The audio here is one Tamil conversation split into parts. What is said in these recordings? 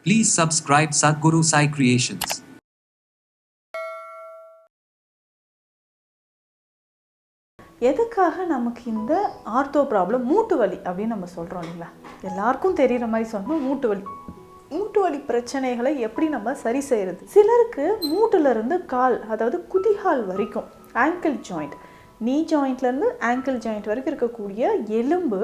Please subscribe Sadhguru Sai Creations. எதுக்காக நமக்கு இந்த ஆர்த்தோ ப்ராப்ளம் மூட்டு வலி அப்படின்னு நம்ம சொல்கிறோம் இல்லைங்களா? எல்லாருக்கும் தெரிகிற மாதிரி சொன்னோம் மூட்டு வலி பிரச்சனைகளை எப்படி நம்ம சரி செய்கிறது. சிலருக்கு மூட்டுலேருந்து கால், அதாவது குதிகால் வரைக்கும், ஆங்கிள் ஜாயிண்ட், நீ ஜாயிண்ட்லேருந்து ஆங்கிள் ஜாயிண்ட் வரைக்கும் இருக்கக்கூடிய எலும்பு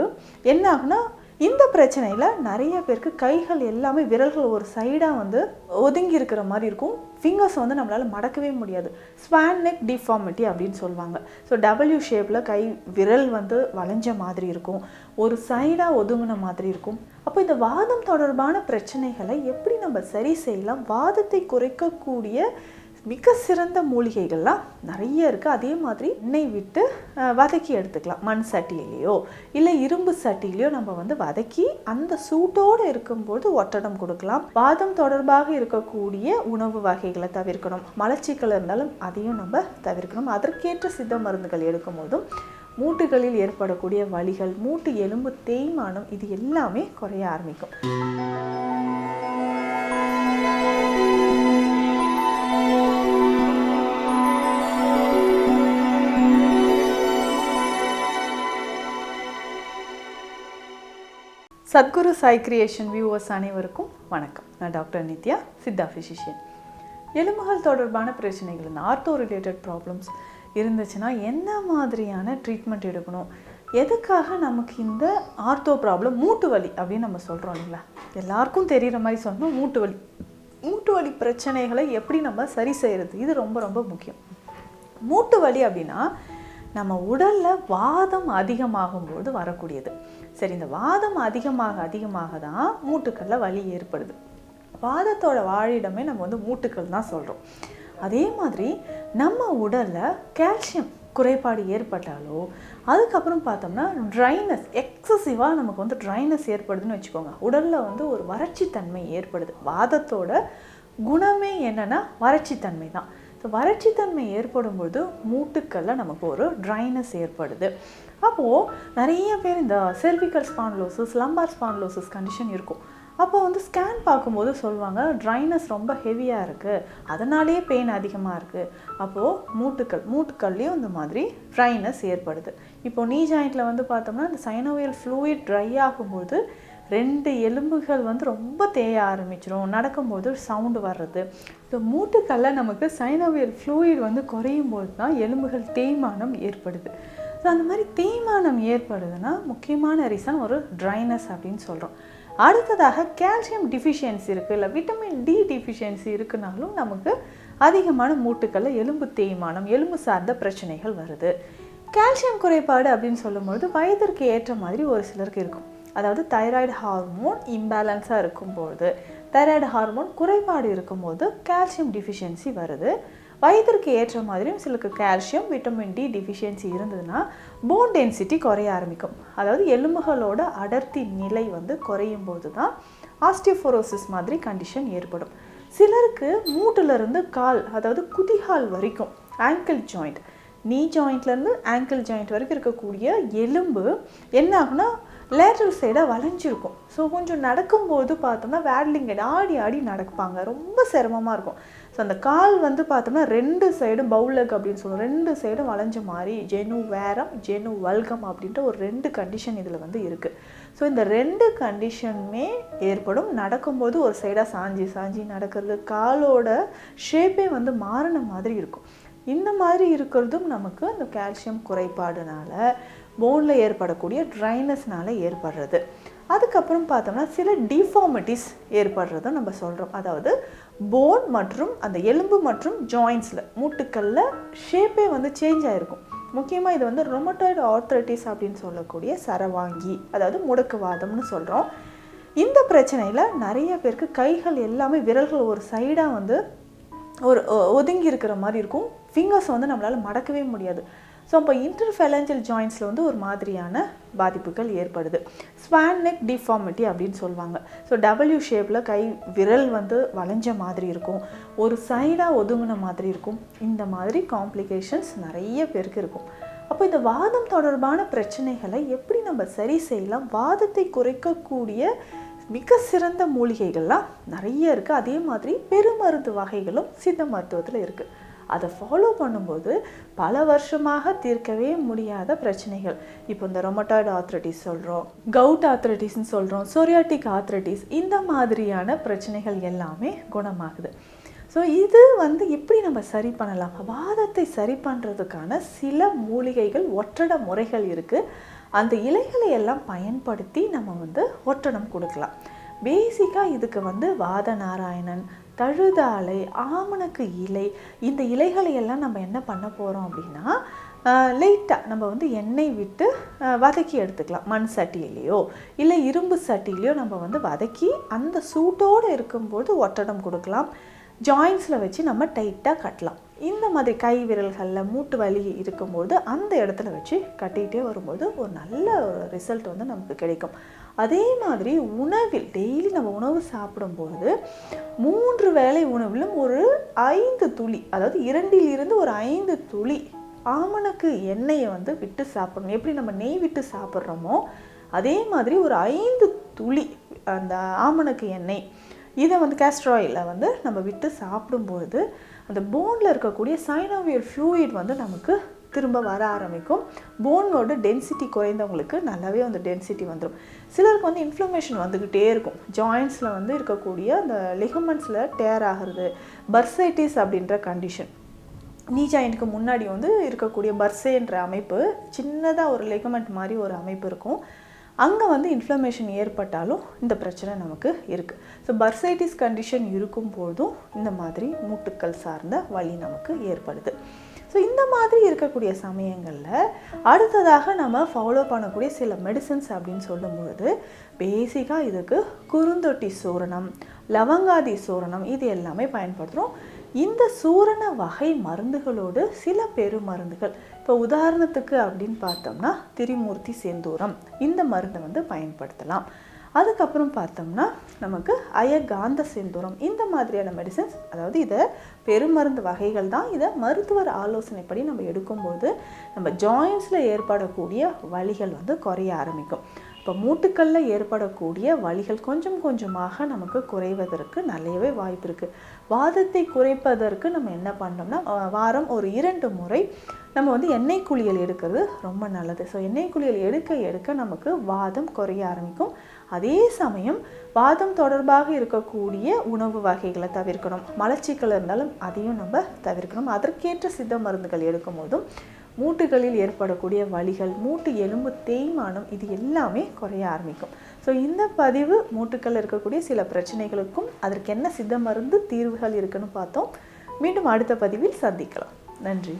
என்ன ஆகுனா, இந்த பிரச்சனையில் நிறைய பேருக்கு கைகள் எல்லாமே, விரல்கள் ஒரு சைடாக வந்து ஒதுங்கி இருக்கிற மாதிரி இருக்கும். ஃபிங்கர்ஸை வந்து நம்மளால் மடக்கவே முடியாது. ஸ்வான் நெக் டிஃபார்மிட்டி அப்படின்னு சொல்லுவாங்க. ஸோ டபிள்யூ ஷேப்பில் கை விரல் வந்து வளைஞ்ச மாதிரி இருக்கும், ஒரு சைடாக ஒதுங்கின மாதிரி இருக்கும். அப்போ இந்த வாதம் தொடர்பான பிரச்சனைகளை எப்படி நம்ம சரி செய்யலாம்? வாதத்தை குறைக்கக்கூடிய மிக சிறந்த மூலிகைகள்லாம் நிறைய இருக்குது. அதே மாதிரி எண்ணெய் விட்டு வதக்கி எடுத்துக்கலாம். மண் சட்டியிலையோ இல்லை இரும்பு சட்டியிலையோ நம்ம வந்து வதக்கி அந்த சூட்டோடு இருக்கும்போது ஒட்டடம் கொடுக்கலாம். வாதம் தொடர்பாக இருக்கக்கூடிய உணவு வகைகளை தவிர்க்கணும். மலச்சிக்கல் இருந்தாலும் அதையும் நம்ம தவிர்க்கணும். அதற்கேற்ற சித்த மருந்துகள் எடுக்கும் போதும் மூட்டுகளில் ஏற்படக்கூடிய வலிகள், மூட்டு எலும்பு தேய்மானம், இது எல்லாமே குறைய ஆரம்பிக்கும். சத்குரு சாய் கிரியேஷன் வியூவர்ஸ் அனைவருக்கும் வணக்கம். நான் டாக்டர் நித்யா, சித்தா ஃபிசிஷியன். எலும்புகள் தொடர்பான பிரச்சனைகள், இந்த ஆர்த்தோ ரிலேட்டட் ப்ராப்ளம்ஸ் இருந்துச்சுன்னா என்ன மாதிரியான ட்ரீட்மெண்ட் எடுக்கணும்? எதுக்காக நமக்கு இந்த ஆர்த்தோ ப்ராப்ளம் மூட்டு வலி அப்படின்னு நம்ம சொல்கிறோம் இல்லைங்களா? எல்லாருக்கும் தெரிகிற மாதிரி சொன்னோம் மூட்டு வலி பிரச்சனைகளை எப்படி நம்ம சரி செய்கிறது, இது ரொம்ப ரொம்ப முக்கியம். மூட்டு வலி அப்படின்னா நம்ம உடலில் வாதம் அதிகமாகும்போது வரக்கூடியது. சரி, இந்த வாதம் அதிகமாக தான் மூட்டுக்களில் வலி ஏற்படுது. வாதத்தோட வாழிடமே நம்ம வந்து மூட்டுக்கள் தான் சொல்கிறோம். அதே மாதிரி நம்ம உடலில் கால்சியம் குறைபாடு ஏற்பட்டாலோ, அதுக்கப்புறம் பார்த்தோம்னா ட்ரைனஸ், எக்ஸசிவாக நமக்கு வந்து ட்ரைனஸ் ஏற்படுதுன்னு வச்சுக்கோங்க. உடலில் வந்து ஒரு வறட்சித்தன்மை ஏற்படுது. வாதத்தோட குணமே என்னென்னா வறட்சித்தன்மை தான். ஸோ வறட்சித்தன்மை ஏற்படும்போது மூட்டுக்களில் நமக்கு ஒரு ட்ரைனஸ் ஏற்படுது. அப்போது நிறைய பேர் இந்த cervical spondylosis, lumbar spondylosis condition இருக்கும். அப்போ வந்து ஸ்கேன் பார்க்கும்போது சொல்லுவாங்க, ட்ரைனஸ் ரொம்ப ஹெவியாக இருக்குது, அதனாலேயே பெயின் அதிகமாக இருக்குது. அப்போது மூட்டுக்கள்லேயும் இந்த மாதிரி ட்ரைனஸ் ஏற்படுது. இப்போது நீ ஜாயிண்டில் வந்து பார்த்தோம்னா இந்த சைனோவியல் ஃப்ளூயிட் ட்ரை ஆகும்போது 2 எலும்புகள் வந்து ரொம்ப தேய ஆரம்பிச்சிடும். நடக்கும்போது சவுண்டு வர்றது. இந்த மூட்டுக்களில் நமக்கு சைனோவியல் ஃப்ளூயிட் வந்து குறையும் போது தான் எலும்புகள் தேய்மானம் ஏற்படுது. ஸோ அந்த மாதிரி தேய்மானம் ஏற்படுதுன்னா முக்கியமான ரீசன் ஒரு ட்ரைனஸ் அப்படின்னு சொல்கிறோம். அடுத்ததாக கால்சியம் டிஃபிஷியன்சி இருக்குது, இல்லை விட்டமின் டி டிஃபிஷியன்சி இருக்குனாலும் நமக்கு அதிகமான மூட்டுக்களில் எலும்பு தேய்மானம், எலும்பு சார்ந்த பிரச்சனைகள் வருது. கால்சியம் குறைபாடு அப்படின்னு சொல்லும்போது வயதிற்கு ஏற்ற மாதிரி ஒரு சிலருக்கு இருக்கும். அதாவது தைராய்டு ஹார்மோன் இம்பேலன்ஸாக இருக்கும்போது, தைராய்டு ஹார்மோன் குறைபாடு இருக்கும்போது கால்சியம் டிஃபிஷியன்சி வருது. வயதிற்கு ஏற்ற மாதிரியும் சிலருக்கு கால்சியம், விட்டமின் டி டிஃபிஷியன்சி இருந்ததுன்னா போன் டென்சிட்டி குறைய ஆரம்பிக்கும். அதாவது எலும்புகளோட அடர்த்தி நிலை வந்து குறையும் போது தான் ஆஸ்டியோபோரோசிஸ் மாதிரி கண்டிஷன் ஏற்படும். சிலருக்கு மூட்டிலிருந்து கால், அதாவது குதிகால் வரைக்கும், ஆங்கிள் ஜாயிண்ட், நீ ஜாயிண்ட்லேருந்து ஆங்கிள் ஜாயிண்ட் வரைக்கும் இருக்கக்கூடிய எலும்பு என்ன ஆகுனா லேட்ரல் சைடாக வளைஞ்சிருக்கும். ஸோ கொஞ்சம் நடக்கும்போது பார்த்தோம்னா வேட்லிங் ஆடி நடப்பாங்க, ரொம்ப சிரமமாக இருக்கும். ஸோ அந்த கால் வந்து பார்த்தோம்னா 2 சைடும் பவுலக் அப்படின்னு சொல்லுவோம், 2 சைடும் வளைஞ்ச மாதிரி ஜெனு வேரம், ஜெனு வல்கம் அப்படின்ற ஒரு 2 கண்டிஷன் இதில் வந்து இருக்குது. ஸோ இந்த 2 கண்டிஷனுமே ஏற்படும். நடக்கும்போது ஒரு சைடாக சாஞ்சி நடக்கிறது, காலோட ஷேப்பே வந்து மாறின மாதிரி இருக்கும். இந்த மாதிரி இருக்கிறதும் நமக்கு அந்த கால்சியம் குறைபாடுனால, போனில் ஏற்படக்கூடிய ட்ரைனஸ்னால ஏற்படுறது. அதுக்கப்புறம் பார்த்தோம்னா சில டிஃபார்மிட்டிஸ் ஏற்படுறதும் நம்ம சொல்கிறோம். அதாவது போன் மற்றும் அந்த எலும்பு மற்றும் ஜாயின்ஸில், மூட்டுக்களில் ஷேப்பே வந்து சேஞ்ச் ஆகிருக்கும். முக்கியமாக இது வந்து ரொமட்டாய்டு ஆர்த்ரைட்டிஸ் அப்படின்னு சொல்லக்கூடிய சரவாங்கி, அதாவது முடக்குவாதம்னு சொல்கிறோம். இந்த பிரச்சனையில் நிறைய பேருக்கு கைகள் எல்லாமே, விரல்கள் ஒரு சைடாக வந்து ஒரு ஒதுங்கி இருக்கிற மாதிரி இருக்கும். ஃபிங்கர்ஸை வந்து நம்மளால் மடக்கவே முடியாது. ஸோ அப்போ இன்டர்ஃபெலஞ்சல் ஜாயின்ஸில் வந்து ஒரு மாதிரியான பாதிப்புகள் ஏற்படுது. ஸ்வான் நெக் டிஃபார்மிட்டி அப்படின்னு சொல்லுவாங்க. ஸோ டபிள்யூ ஷேப்பில் கை விரல் வந்து வளைஞ்ச மாதிரி இருக்கும், ஒரு சைடாக ஒதுங்கின மாதிரி இருக்கும். இந்த மாதிரி காம்ப்ளிகேஷன்ஸ் நிறைய பேருக்கு இருக்கும். அப்போ இந்த வாதம் தொடர்பான பிரச்சனைகளை எப்படி நம்ம சரி செய்யலாம்? வாதத்தை குறைக்கக்கூடிய மிக சிறந்த மூலிகைகள்லாம் நிறைய இருக்குது. அதே மாதிரி பெருமருந்து வகைகளும் சித்த மருத்துவத்தில் இருக்குது. அதை ஃபாலோ பண்ணும்போது பல வருஷமாக தீர்க்கவே முடியாத பிரச்சனைகள், இப்போ இந்த ரொமட்டாய்டு ஆர்த்ரைட்டிஸ் சொல்கிறோம், கவுட் ஆர்த்ரைட்டிஸ்ன்னு சொல்கிறோம், சொரியாட்டிக் ஆர்த்ரைட்டிஸ், இந்த மாதிரியான பிரச்சனைகள் எல்லாமே குணமாகுது. ஸோ இது எப்படி நம்ம சரி பண்ணலாம்? வாதத்தை சரி பண்ணுறதுக்கான சில மூலிகைகள், ஒற்றட முறைகள் இருக்குது. அந்த இலைகளை எல்லாம் பயன்படுத்தி நம்ம ஒற்றடம் கொடுக்கலாம். பேசிக்காக இதுக்கு வாத நாராயணன், தழுதாலை, ஆமணக்கு இலை, இந்த இலைகளை எல்லாம் நம்ம என்ன பண்ண போகிறோம் அப்படின்னா, லைட்டாக நம்ம எண்ணெய் விட்டு வதக்கி எடுத்துக்கலாம். மண் சட்டியிலையோ இல்லை இரும்பு சட்டியிலையோ நம்ம வதக்கி அந்த சூட்டோடு இருக்கும்போது ஒற்றடம் கொடுக்கலாம். ஜாயின்ஸில் வச்சு நம்ம டைட்டாக கட்டலாம். இந்த மாதிரி கை விரல்களில் மூட்டு வலி இருக்கும்போது அந்த இடத்துல வச்சு கட்டிகிட்டே வரும்போது ஒரு நல்ல ஒரு ரிசல்ட் நமக்கு கிடைக்கும். அதே மாதிரி உணவில் டெய்லி நம்ம உணவு சாப்பிடும்போது 3 வேளை உணவிலும் ஒரு 5 துளி, அதாவது 2லிருந்து ஒரு 5 துளி ஆமணக்கு எண்ணெயை விட்டு சாப்பிடணும். எப்படி நம்ம நெய் விட்டு சாப்பிட்றோமோ அதே மாதிரி ஒரு 5 துளி அந்த ஆமணக்கு எண்ணெய், இதை கேஸ்டர் ஆயிலில் நம்ம விட்டு சாப்பிடும்பொழுது அந்த போனில் இருக்கக்கூடிய சைனோவியல் ஃப்ளூயிட் நமக்கு திரும்ப வர ஆரம்பிக்கும். போனோட டென்சிட்டி குறைந்தவங்களுக்கு நல்லாவே அந்த டென்சிட்டி வந்துடும். சிலருக்கு இன்ஃப்ளமேஷன் வந்துக்கிட்டே இருக்கும். ஜாயின்ஸில் இருக்கக்கூடிய அந்த லிகமெண்ட்ஸில் டேர் ஆகிறது, பர்சைட்டிஸ் அப்படின்ற கண்டிஷன். நீ ஜாயிண்ட்டுக்கு முன்னாடி இருக்கக்கூடிய பர்சேன்ற அமைப்பு, சின்னதாக ஒரு லிகமெண்ட் மாதிரி ஒரு அமைப்பு இருக்கும். அங்கே இன்ஃப்ளமேஷன் ஏற்பட்டாலும் இந்த பிரச்சனை நமக்கு இருக்குது. ஸோ பர்சைட்டிஸ் கண்டிஷன் இருக்கும்போதும் இந்த மாதிரி மூட்டுக்கள் சார்ந்த வலி நமக்கு ஏற்படுது. ஸோ இந்த மாதிரி இருக்கக்கூடிய சமயங்களில் அடுத்ததாக நம்ம ஃபாலோ பண்ணக்கூடிய சில மெடிசன்ஸ் அப்படின்னு சொல்லும்பொழுது பேசிக்காக இதுக்கு குறுந்தொட்டி சூரணம், லவங்காதி சூரணம், இது எல்லாமே பயன்படுத்துகிறோம். இந்த சூரண வகை மருந்துகளோடு சில பெருமருந்துகள், இப்போ உதாரணத்துக்கு அப்படின்னு பார்த்தோம்னா திரிமூர்த்தி செந்தூரம், இந்த மருந்தை பயன்படுத்தலாம். அதுக்கப்புறம் பார்த்தோம்னா நமக்கு அயகாந்த செந்தூரம், இந்த மாதிரியான மெடிசன்ஸ், அதாவது இதை பெருமருந்து வகைகள் தான். இதை மருத்துவர் ஆலோசனைப்படி நம்ம எடுக்கும்போது நம்ம ஜாயின்ஸில் ஏற்படக்கூடிய வலிகள் குறைய ஆரம்பிக்கும். இப்போ மூட்டுக்களில் ஏற்படக்கூடிய வலிகள் கொஞ்சம் கொஞ்சமாக நமக்கு குறைவதற்கு நிறையவே வாய்ப்பு இருக்குது. வாதத்தை குறைப்பதற்கு நம்ம என்ன பண்ணோம்னா, வாரம் ஒரு 2 முறை நம்ம எண்ணெய் குளியல் எடுக்கிறது ரொம்ப நல்லது. ஸோ எண்ணெய் குளியல் எடுக்க எடுக்க நமக்கு வாதம் குறைய ஆரம்பிக்கும். அதே சமயம் வாதம் தொடர்பாக இருக்கக்கூடிய உணவு வகைகளை தவிர்க்கணும். மலச்சிக்கல் இருந்தாலும் அதையும் நம்ம தவிர்க்கணும். அதற்கேற்ற சித்த மருந்துகள் எடுக்கும் போதும் மூட்டுகளில் ஏற்படக்கூடிய வலிகள், மூட்டு எலும்பு தேய்மானம், இது எல்லாமே குறைய ஆரம்பிக்கும். ஸோ இந்த பதிவு மூட்டுக்கள் இருக்கக்கூடிய சில பிரச்சனைகளுக்கும் அதற்கு என்ன சித்த மருந்து தீர்வுகள் இருக்குன்னு பார்த்தோம். மீண்டும் அடுத்த பதிவில் சந்திக்கலாம். நன்றி.